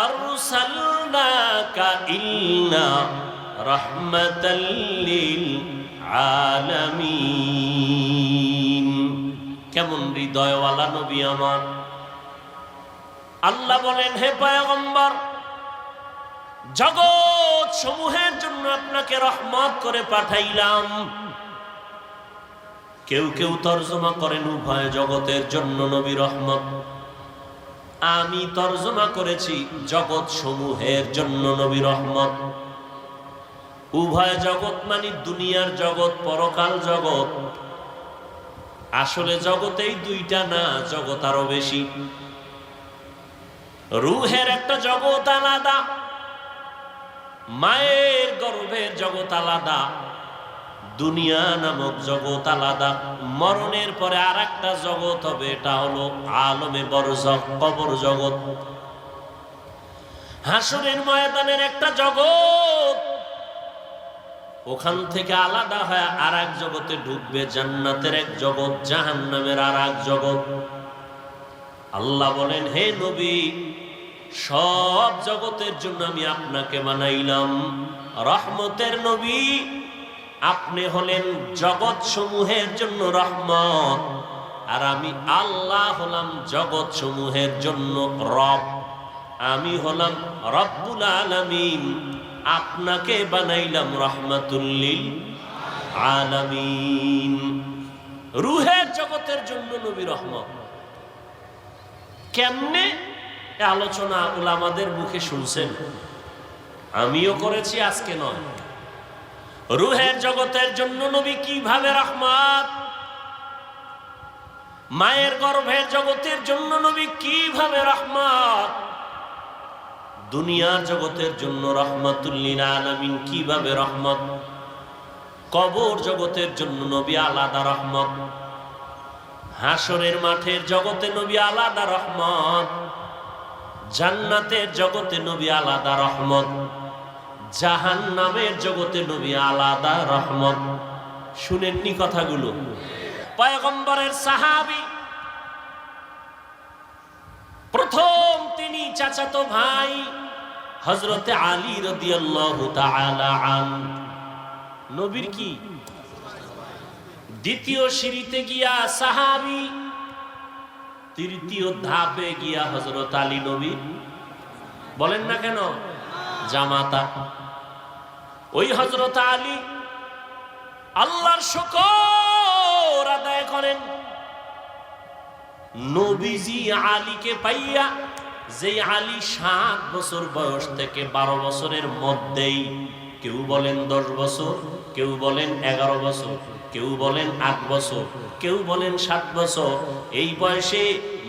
আরসালনাকা ইল্লা রাহমাতাল লিল আলামিন। কেমন হৃদয়ওয়ালা নবী আমার। আল্লাহ বলেন, হে পয়গম্বর, জগৎ সমূহের জন্য আপনাকে রহমত করে পাঠাইলাম। কেউ কেউ তরজমা করেন উভয় জগতের জন্য নবী রহমত। আমি তরজমা করেছি জগৎ সমূহের জন্য নবী রহমত। উভয় জগৎ মানে দুনিয়ার জগৎ, পরকাল জগৎ। আসলে জগতেই দুইটা না, জগৎ আরো বেশি। রুহের একটা জগৎ আলাদা, মায়ের গর্ভের জগৎ আলাদা, দুনিয়া নামক জগৎ আলাদা। মরণের পরে আর একটা জগৎ হবে, এটা হলো আলমে বরজখ, কবর জগৎ। হাসরের ময়দানের একটা জগৎ, ওখান থেকে আলাদা হয়ে আর এক জগতে ঢুকবে, জান্নাতের এক জগৎ, জাহান্নামের আর এক জগৎ। আল্লাহ বলেন, হে নবী, সব জগতের জন্য আমি আপনাকে বানাইলাম রহমতের নবী। আপনি হলেন জগৎ সমূহের জন্য রহমত, আর আমি আল্লাহ হলাম জগৎ সমূহের জন্য রব। আমি হলাম রব্বুল আলামিন, আপনাকে বানাইলাম রহমাতুল লিল আলামিন। রুহের জগতের জন্য নবী রহমত। কেমনে আলোচনা উলামাদের মুখে শুনছেন, আমিও করেছি, আজকে নয়। রুহের জগতের জন্য নবী কিভাবে রহমত, মায়ের গর্ভের জগতের জন্য নবী কিভাবে রহমত, দুনিয়ার জগতের জন্য রহমাতুল লিল আলামিন কিভাবে রহমত, কবর জগতের জন্য নবী আলাদা রহমত, হাসরের মাঠের জগতে নবী আলাদা রহমত, জান্নাতের জগতে নবী আলাদা রহমত, জাহান্নামের জগতে নবী আলাদা রহমত। শুনেননি কথাগুলো? পয়গম্বরের সাহাবী, প্রথম তিনি চাচাতো ভাই হযরতে আলী রাদিয়াল্লাহু তাআলা আনহু, নবীর কি দ্বিতীয় সিঁড়িতে গিয়া সাহাবী, তৃতীয় ধাপে গিয়া হযরত আলী নবী। বলেন না কেন? জামাতা। ওই হযরত আলী আল্লাহর শুকর আদায় করেন, নবীজি আলীকে পাইয়া, যে আলী 7 বছর বয়স থেকে 12 বছরের মধ্যেই, কেউ বলেন 10 বছর, কেউ বলেন 11 বছর, কেউ বলেন 8 বছর, কেউ বলেন 7 বছর, এই বয়সে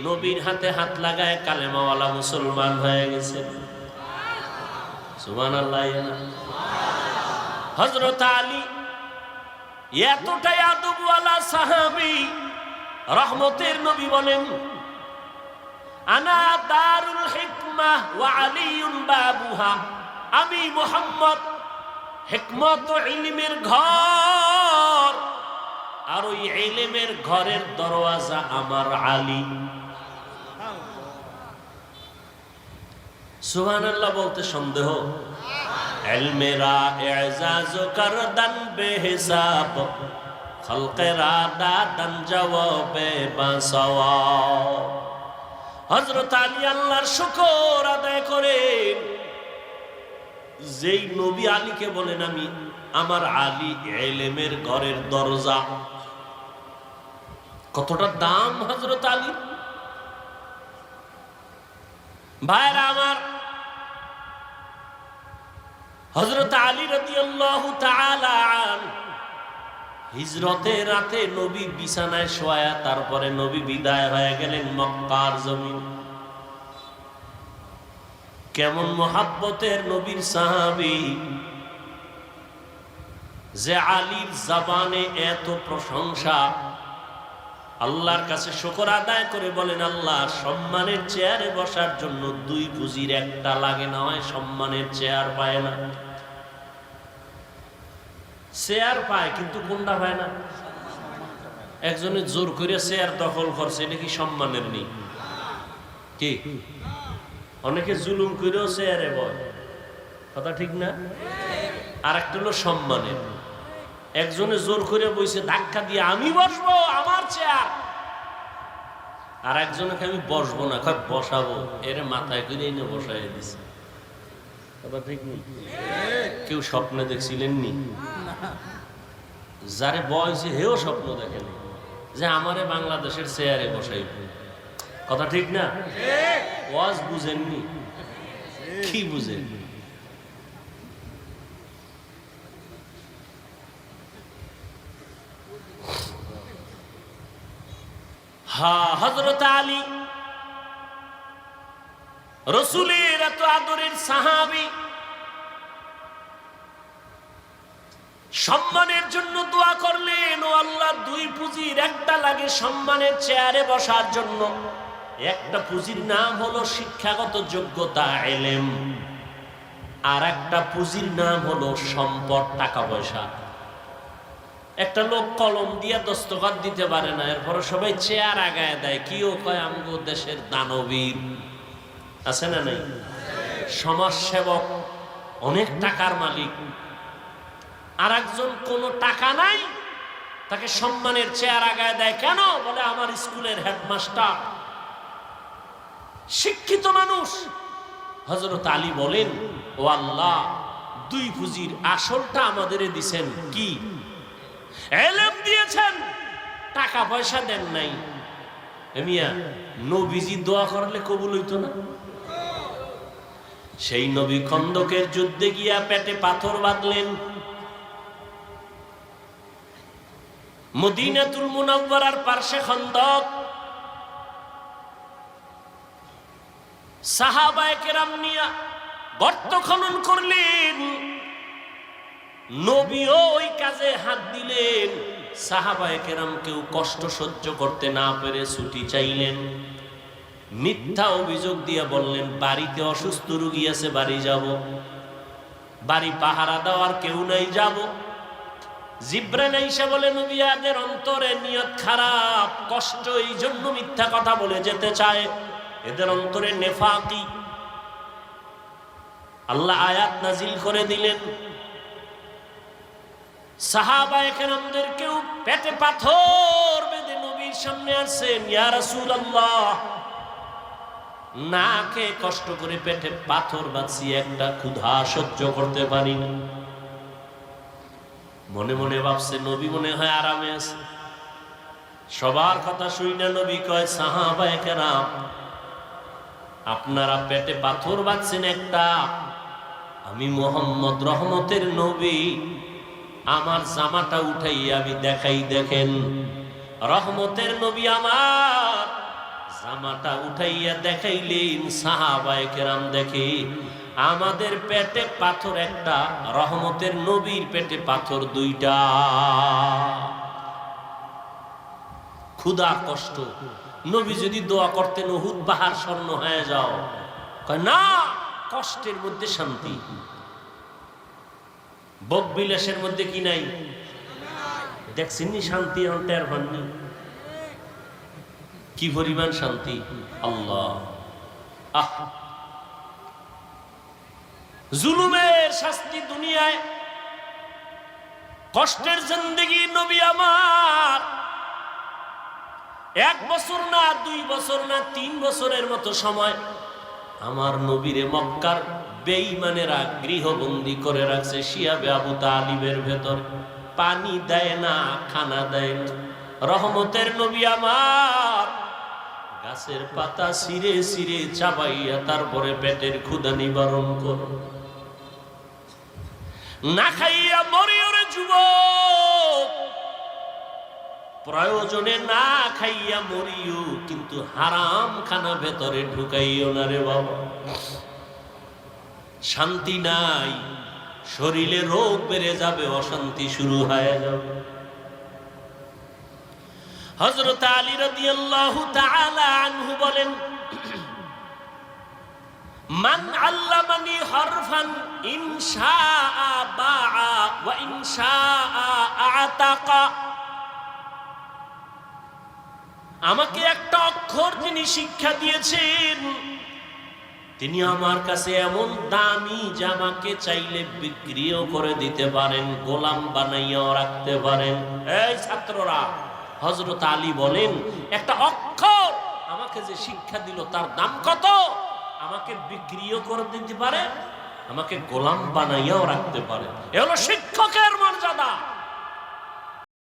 নবীর হাতে হাত লাগায় কালেমাওয়ালা মুসলমান হয়ে গেছে। সুবহানাল্লাহ। হযরত আলী এতটাই আদবওয়ালা সাহাবী, রহমতের নবী বলেন, আনা দারুল হিকমাহ ওয়া আলিয়ুন বাবুহা। আমি মুহাম্মদ হিকমত ও ইলমের ঘর, আর ওই ইলমের ঘরের দরওয়াজা আমার আলী। সুবহানাল্লাহ বলতে সন্দেহ? ইলমেরা ইজাজ করদান বেহিসাব, খলকেরা দাদান জওয়াবে বাসওয়াব। হযরত আলী আল্লাহর শুকর আদায় করেন, যেই নবী আলীকে বলেন, আমি আমার আলী ইলমের ঘরের দরজা। কতটা দাম হযরত আলী। ভাইরা আমার, হযরত আলী রাদিয়াল্লাহু তাআলা আনহু হিজরতের রাতে নবী বিছানায় শোয়া, তারপরে নবী বিদায় হয়ে গেলেন মক্কার জমিন। কেমন মুহাব্বতের নবীর সাহাবী, যে আলীর জবানে এত প্রশংসা, আল্লাহর কাছে শুকর আদায় করে বলেন, আল্লাহ, সম্মানের চেয়ারে বসার জন্য 2 পুঁজির একটা লাগে না হয়, সম্মানের চেয়ার পায় না। চেয়ার পায় কিন্তু কোনটা পায় না? একজনে জোর করে চেয়ার দখল করছে, এটা কি সম্মানের নেই? কি অনেকে জুলুম করেও চেয়ারে বয়, কথা ঠিক না? আর একটা হলো সম্মানের। একজনে জোর করে বইছে ধাক্কা দিয়ে, আমি বসবো, আমার চেয়ার। আর একজনকে আমি বসবো না, বসাবো, এর মাথায় করে এনে বসাই দিছে, কথা ঠিক নেই? কেউ স্বপ্নে দেখছিলেন নি? যারে বয়সে হেও স্বপ্ন দেখেন যে আমারে বাংলাদেশের চেয়ারে বসাইব, কথা ঠিক না? ওয়াজ বুঝেননি, কি বুঝেন? হযরত আলী রাসূলের এত আদরের সাহাবী, সম্মানের জন্য দোয়া করলেন, ও আল্লাহ, দুই পুঁজির একটা লাগে সম্মানের চেয়ারে বসার জন্য। একটা পুঁজির নাম হলো শিক্ষাগত যোগ্যতা, ইলম, আর একটা পুঁজির নাম হলো সম্পদ, টাকা পয়সা। একটা লোক কলম দিয়ে দস্তখত দিতে পারে না, এরপরে সবাই চেয়ার আগায় দেয়, কিও কয় আমগো দেশের দানবীর, আছে না নাই? সমাজসেবক, অনেক টাকার মালিক। আর একজন কোনো টাকা নাই, তাকে সম্মানের চেয়ার আগায় দেয়, কেন? বলে আমার স্কুলের হেডমাস্টার, শিক্ষিত মানুষ। হযরত আলী বলেন, ও আল্লাহ, দুই পুঁজির আসলটা আমাদের দিছেন, কি? ইলম দিয়েছেন, টাকা পয়সা দেন নাই। মিয়া, নবীজি দোয়া করলে কবুল হইতো না? সেই নবী খন্দকের যুদ্ধে গিয়া পেটে পাথর বাঁধলেন। মদিনাতুল মুনাওয়ারার পার্শ্বে খন্দক। সাহাবায়ে কেরাম নিয়া গর্ত খনন করলেন, নবীও ওই কাজে হাত দিলেন। সাহাবায়ে কেরাম কেউ কষ্ট সহ্য করতে না পেরে ছুটি চাইলেন। মিথ্যা অভিযোগ দিয়ে বললেন, বাড়িতে অসুস্থ রোগী আছে, বাড়ি যাব, বাড়ি পাহারা দেওয়ার কেউ নাই, যাব। জিব্রাইল আইসা বলে, নবীদের অন্তরে নিয়ত খারাপ, কষ্ট, এই জন্য মিথ্যা কথা বলে যেতে চায়, এদের অন্তরে নেফাকি। আল্লাহ আয়াত নাজিল করে দিলেন, সাহাবায়ে কেরামদের কেউ পেটে পাথর বেঁধে নবীর সামনে আসেন, ইয়া রাসূলুল্লাহ, না খেয়ে কষ্ট করে পেটে পাথর বাঁধছি, একটা ক্ষুধা সহ্য করতে পারি না। মনে মনে ভাবছে নবী মনে হয় আরামে আছে। সবার কথা শুই না নবী কয়, সাহাবায়ে কেরাম, আপনারা পেটে পাথর বাঁধছেন একটা, আমি মুহাম্মদ রহমতের নবী, আমার জামাটা উঠাইয়া আমি দেখাই, দেখেন। রহমতের নবী আমার জামাটা উঠাইয়া দেখাইলেন। সাহাবায়ে কেরাম দেখে আমাদের পেটে পাথর একটা, রহমতের নবীর পেটে পাথর দুইটা। ক্ষুধা, কষ্ট। নবী যদি দোয়া করতেন উহুদ পাহাড় স্বর্ণ হয়ে যাও, কয় না, কষ্টের মধ্যে শান্তি। ভোগ বিলাসের মধ্যে কি নাই? দেখছেননি শান্তি, টের পাননি কি পরিমাণ শান্তি? আল্লাহ, আহ, জুলুমের শাস্তি দুনিয়ায়, কষ্টের জিন্দেগি। নবী আমার 1 বছর না, 2 বছর না, 3 বছরের মতো সময় আমার নবীরে মক্কার বেঈমানেরা গৃহবন্দী করে রাখছে শিয়াবে আবু তালিবের ভেতর। পানি দেয় না, খানা দেয় না। রহমতের নবী আমার গাছের পাতা ছিঁড়ে ছিঁড়ে চাবাইয়া তারপরে পেটের ক্ষুধা নিবারণ কর। না খাইয়া মরিও রে যুবক, প্রয়োজনে না খাইয়া মরিও, কিন্তু হারাম খানা ভেতরে ঢুকাইও না রে বাবা। শান্তি নাই, শরীরে রোগ বেড়ে যাবে, অশান্তি শুরু হয়ে যাবে। হযরত আলী রাদিয়াল্লাহু তাআলা আনহু বলেন, মান আল্লামানি হরফান ইনশাআ বাআ ওয়া ইনশাআ আতাকা। আমাকে একটা অক্ষর যিনি শিক্ষা দিয়েছেন, তিনি আমার কাছে এমন দামি যে আমাকে চাইলে বিক্রিও করে দিতে পারেন, গোলাম বানাইয়াও রাখতে পারেন। এই ছাত্ররা, হযরত আলী বলেন একটা অক্ষর আমাকে যে শিক্ষা দিল তার দাম কত? আমাকে বিক্রিও করে দিতে পারে, আমাকে গোলাম বানাইয়াও রাখতে পারে। এ হলো শিক্ষকের মর্যাদা।